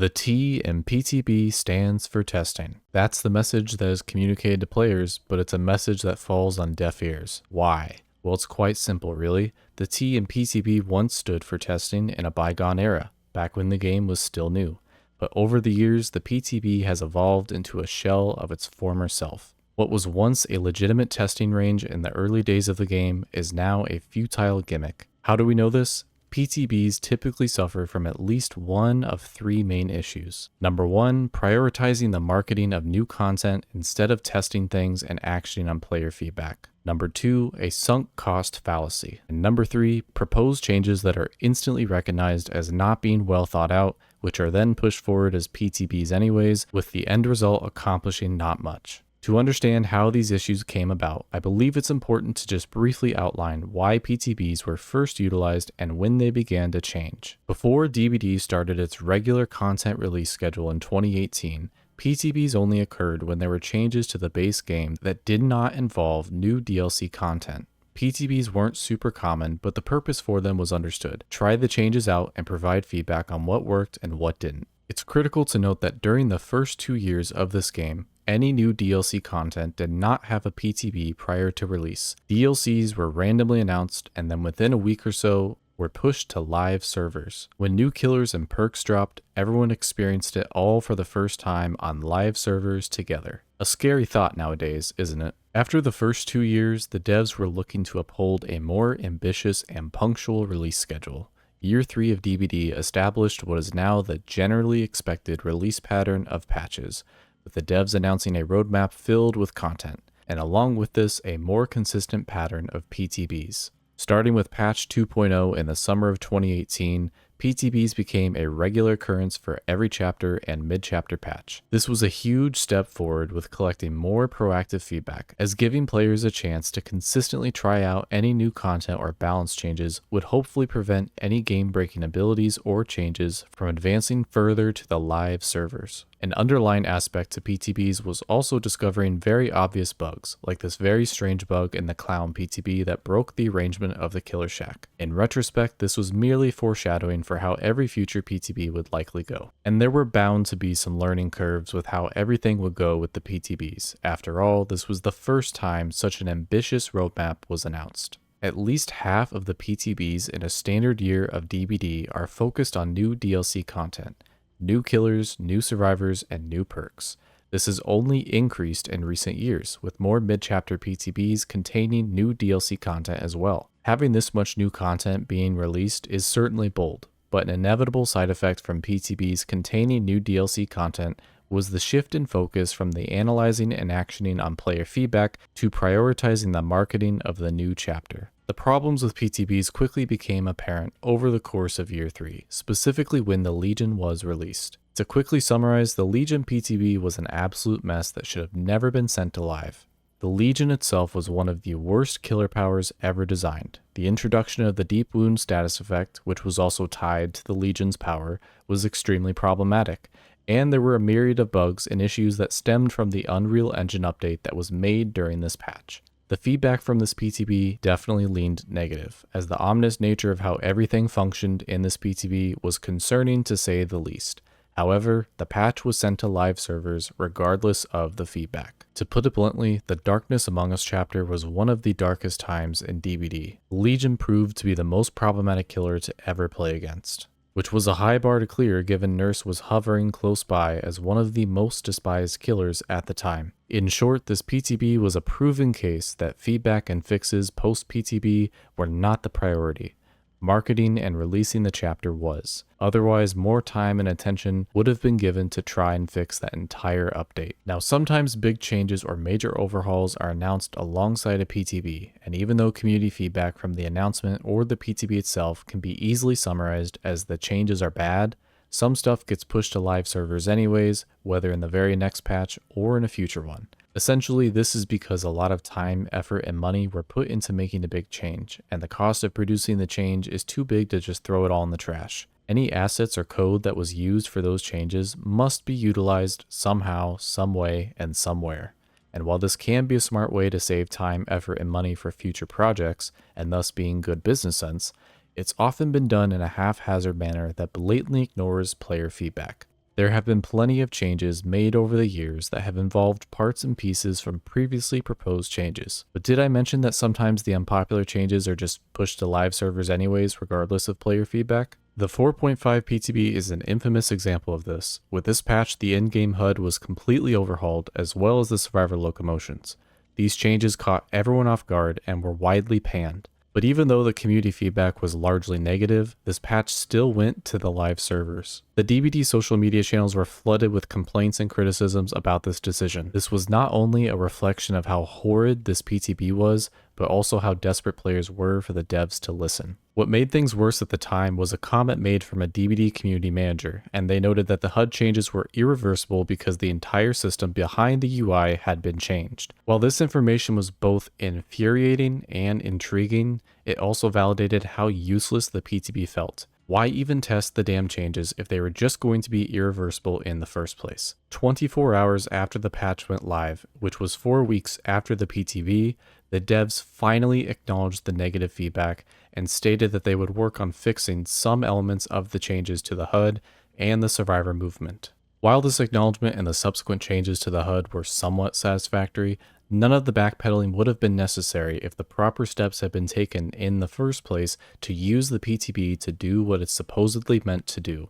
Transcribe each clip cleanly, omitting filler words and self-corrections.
The T in PTB stands for testing. That's the message that is communicated to players, but it's a message that falls on deaf ears. Why? Well, it's quite simple, really. The T in PTB once stood for testing in a bygone era, back when the game was still new. But over the years, the PTB has evolved into a shell of its former self. What was once a legitimate testing range in the early days of the game is now a futile gimmick. How do we know this? PTBs typically suffer from at least one of three main issues. Number one, prioritizing the marketing of new content instead of testing things and actioning on player feedback. Number two, a sunk cost fallacy. And number three, proposed changes that are instantly recognized as not being well thought out, which are then pushed forward as PTBs anyways, with the end result accomplishing not much. To understand how these issues came about, I believe it's important to just briefly outline why PTBs were first utilized and when they began to change. Before DBD started its regular content release schedule in 2018, PTBs only occurred when there were changes to the base game that did not involve new DLC content. PTBs weren't super common, but the purpose for them was understood. Try the changes out and provide feedback on what worked and what didn't. It's critical to note that during the first 2 years of this game, any new DLC content did not have a PTB prior to release. DLCs were randomly announced and then within a week or so were pushed to live servers. When new killers and perks dropped, everyone experienced it all for the first time on live servers together. A scary thought nowadays, isn't it? After the first 2 years, the devs were looking to uphold a more ambitious and punctual release schedule. Year 3 of DBD established what is now the generally expected release pattern of patches, with the devs announcing a roadmap filled with content, and along with this, a more consistent pattern of PTBs. Starting with patch 2.0 in the summer of 2018, PTBs became a regular occurrence for every chapter and mid-chapter patch. This was a huge step forward with collecting more proactive feedback, as giving players a chance to consistently try out any new content or balance changes would hopefully prevent any game-breaking abilities or changes from advancing further to the live servers. An underlying aspect to PTBs was also discovering very obvious bugs, like this very strange bug in the Clown PTB that broke the arrangement of the Killer Shack. In retrospect, this was merely foreshadowing for how every future PTB would likely go. And there were bound to be some learning curves with how everything would go with the PTBs. After all, this was the first time such an ambitious roadmap was announced. At least half of the PTBs in a standard year of DBD are focused on new DLC content. New killers, new survivors, and new perks. This has only increased in recent years, with more mid-chapter PTBs containing new DLC content as well. Having this much new content being released is certainly bold, but an inevitable side effect from PTBs containing new DLC content was the shift in focus from the analyzing and actioning on player feedback to prioritizing the marketing of the new chapter. The problems with PTBs quickly became apparent over the course of Year 3, specifically when the Legion was released. To quickly summarize, the Legion PTB was an absolute mess that should have never been sent to live. The Legion itself was one of the worst killer powers ever designed. The introduction of the Deep Wound status effect, which was also tied to the Legion's power, was extremely problematic, and there were a myriad of bugs and issues that stemmed from the Unreal Engine update that was made during this patch. The feedback from this PTB definitely leaned negative, as the ominous nature of how everything functioned in this PTB was concerning to say the least. However, the patch was sent to live servers regardless of the feedback. To put it bluntly, the Darkness Among Us chapter was one of the darkest times in DBD. Legion proved to be the most problematic killer to ever play against, which was a high bar to clear given Nurse was hovering close by as one of the most despised killers at the time. In short, this PTB was a proven case that feedback and fixes post-PTB were not the priority. Marketing and releasing the chapter was. Otherwise, more time and attention would have been given to try and fix that entire update. Now, sometimes big changes or major overhauls are announced alongside a PTB, and even though community feedback from the announcement or the PTB itself can be easily summarized as the changes are bad, some stuff gets pushed to live servers anyways, whether in the very next patch or in a future one. Essentially, this is because a lot of time, effort, and money were put into making a big change, and the cost of producing the change is too big to just throw it all in the trash. Any assets or code that was used for those changes must be utilized somehow, some way, and somewhere. And while this can be a smart way to save time, effort, and money for future projects, and thus being good business sense, it's often been done in a haphazard manner that blatantly ignores player feedback. There have been plenty of changes made over the years that have involved parts and pieces from previously proposed changes. But did I mention that sometimes the unpopular changes are just pushed to live servers anyways, regardless of player feedback? The 4.5 PTB is an infamous example of this. With this patch, the in-game HUD was completely overhauled, as well as the survivor locomotions. These changes caught everyone off guard and were widely panned. But even though the community feedback was largely negative, this patch still went to the live servers. The DBD social media channels were flooded with complaints and criticisms about this decision. This was not only a reflection of how horrid this PTB was, but also how desperate players were for the devs to listen. What made things worse at the time was a comment made from a DBD community manager, and they noted that the HUD changes were irreversible because the entire system behind the UI had been changed. While this information was both infuriating and intriguing, it also validated how useless the PTB felt. Why even test the damn changes if they were just going to be irreversible in the first place? 24 hours after the patch went live, which was 4 weeks after the PTB, the devs finally acknowledged the negative feedback and stated that they would work on fixing some elements of the changes to the HUD and the survivor movement. While this acknowledgement and the subsequent changes to the HUD were somewhat satisfactory, none of the backpedaling would have been necessary if the proper steps had been taken in the first place to use the PTB to do what it's supposedly meant to do: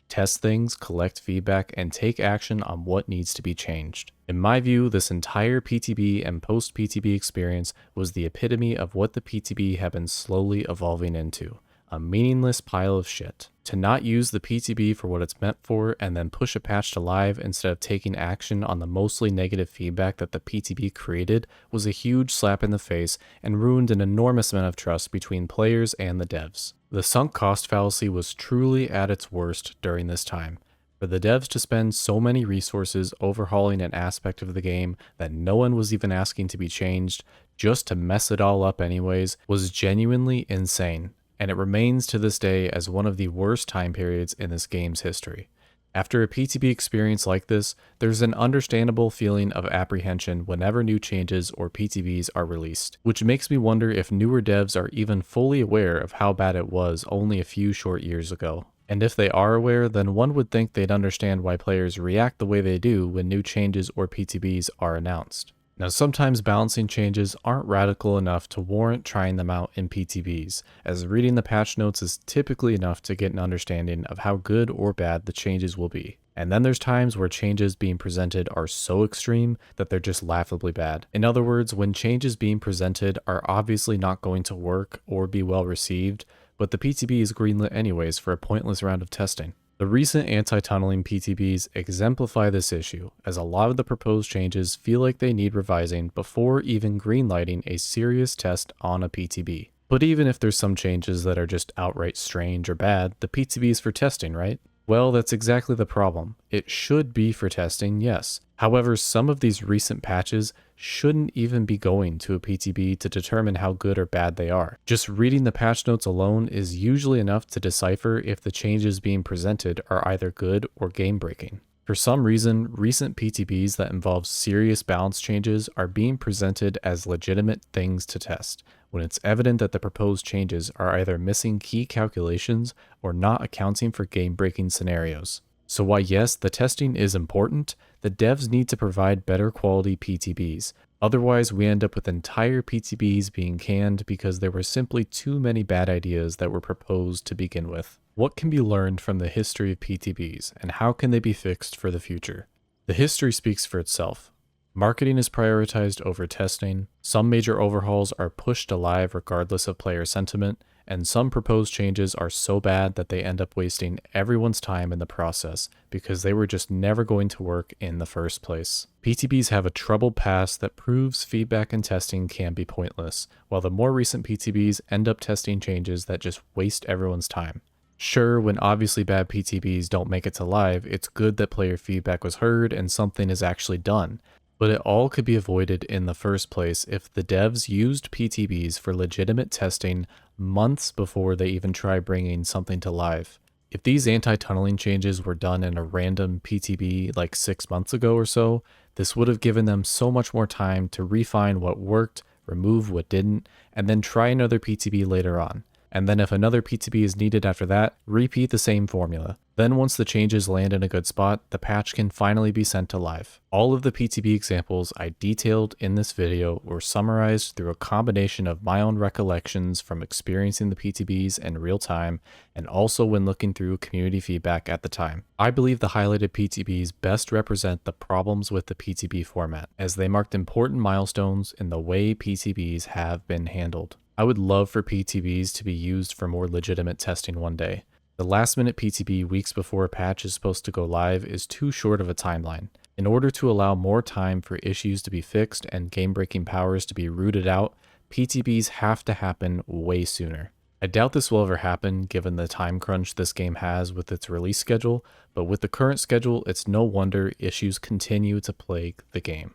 test things, collect feedback, and take action on what needs to be changed. In my view, this entire PTB and post-PTB experience was the epitome of what the PTB had been slowly evolving into: a meaningless pile of shit. To not use the PTB for what it's meant for and then push a patch to live instead of taking action on the mostly negative feedback that the PTB created was a huge slap in the face and ruined an enormous amount of trust between players and the devs. The sunk cost fallacy was truly at its worst during this time. For the devs to spend so many resources overhauling an aspect of the game that no one was even asking to be changed, just to mess it all up anyways, was genuinely insane, and it remains to this day as one of the worst time periods in this game's history. After a PTB experience like this, there's an understandable feeling of apprehension whenever new changes or PTBs are released, which makes me wonder if newer devs are even fully aware of how bad it was only a few short years ago. And if they are aware, then one would think they'd understand why players react the way they do when new changes or PTBs are announced. Now, sometimes balancing changes aren't radical enough to warrant trying them out in PTBs, as reading the patch notes is typically enough to get an understanding of how good or bad the changes will be. And then there's times where changes being presented are so extreme that they're just laughably bad. In other words, when changes being presented are obviously not going to work or be well received, but the PTB is greenlit anyways for a pointless round of testing. The recent anti-tunneling PTBs exemplify this issue, as a lot of the proposed changes feel like they need revising before even greenlighting a serious test on a PTB. But even if there's some changes that are just outright strange or bad, the PTB is for testing, right? Well, that's exactly the problem. It should be for testing, yes. However, some of these recent patches shouldn't even be going to a PTB to determine how good or bad they are. Just reading the patch notes alone is usually enough to decipher if the changes being presented are either good or game-breaking. For some reason, recent PTBs that involve serious balance changes are being presented as legitimate things to test, when it's evident that the proposed changes are either missing key calculations or not accounting for game-breaking scenarios. So while yes, the testing is important, the devs need to provide better quality PTBs. Otherwise, we end up with entire PTBs being canned because there were simply too many bad ideas that were proposed to begin with. What can be learned from the history of PTBs, and how can they be fixed for the future? The history speaks for itself. Marketing is prioritized over testing, some major overhauls are pushed to live regardless of player sentiment, and some proposed changes are so bad that they end up wasting everyone's time in the process because they were just never going to work in the first place. PTBs have a troubled past that proves feedback and testing can be pointless, while the more recent PTBs end up testing changes that just waste everyone's time. Sure, when obviously bad PTBs don't make it to live, it's good that player feedback was heard and something is actually done. But it all could be avoided in the first place if the devs used PTBs for legitimate testing months before they even try bringing something to live. If these anti-tunneling changes were done in a random PTB like 6 months ago or so, this would have given them so much more time to refine what worked, remove what didn't, and then try another PTB later on. And then if another PTB is needed after that, repeat the same formula. Then once the changes land in a good spot, the patch can finally be sent to live. All of the PTB examples I detailed in this video were summarized through a combination of my own recollections from experiencing the PTBs in real time and also when looking through community feedback at the time. I believe the highlighted PTBs best represent the problems with the PTB format, as they marked important milestones in the way PTBs have been handled. I would love for PTBs to be used for more legitimate testing one day. The last minute PTB weeks before a patch is supposed to go live is too short of a timeline. In order to allow more time for issues to be fixed and game-breaking powers to be rooted out, PTBs have to happen way sooner. I doubt this will ever happen given the time crunch this game has with its release schedule, but with the current schedule, it's no wonder issues continue to plague the game.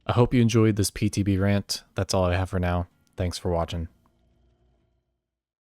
I hope you enjoyed this PTB rant. That's all I have for now. Thanks for watching.